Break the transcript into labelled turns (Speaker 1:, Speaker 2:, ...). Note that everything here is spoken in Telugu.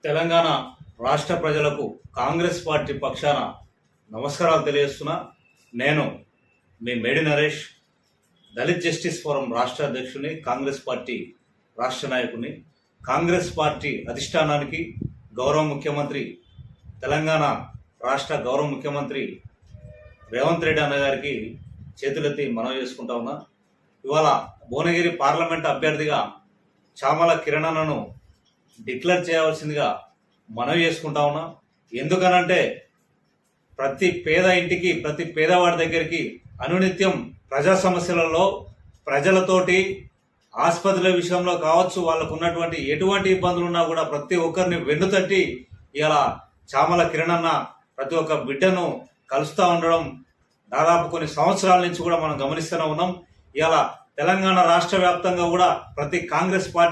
Speaker 1: తెలంగాణ రాష్ట్ర ప్రజలకు కాంగ్రెస్ పార్టీ పక్షాన నమస్కారాలు తెలియజేస్తున్నా. నేను మీ మేడి నరేష్, దళిత్ జస్టిస్ ఫోరం రాష్ట్ర అధ్యక్షుని, కాంగ్రెస్ పార్టీ రాష్ట్ర నాయకుని. కాంగ్రెస్ పార్టీ అధిష్టానానికి, గౌరవ ముఖ్యమంత్రి, తెలంగాణ రాష్ట్ర గౌరవ ముఖ్యమంత్రి రేవంత్ రెడ్డి అన్న గారికి చేతులెత్తి మనవి చేసుకుంటా ఉన్నా. ఇవాళ భువనగిరి పార్లమెంట్ అభ్యర్థిగా చామల కిరణ్ను డిక్లేర్ చేయవలసిందిగా మనవి చేసుకుంటా ఉన్నా. ఎందుకనంటే ప్రతి పేద ఇంటికి, ప్రతి పేదవాడి దగ్గరికి అనునిత్యం ప్రజా సమస్యలలో ప్రజలతోటి ఆసుపత్రుల విషయంలో కావచ్చు, వాళ్ళకు ఉన్నటువంటి ఎటువంటి ఇబ్బందులు ఉన్నా కూడా ప్రతి ఒక్కరిని వెన్నుతట్టి ఇలా చామల కిరణ్ ప్రతి ఒక్క బిడ్డను కలుస్తూ ఉండడం దాదాపు కొన్ని సంవత్సరాల నుంచి కూడా మనం గమనిస్తూనే ఉన్నాం. ఇలా తెలంగాణ రాష్ట్ర వ్యాప్తంగా కూడా ప్రతి కాంగ్రెస్ పార్టీ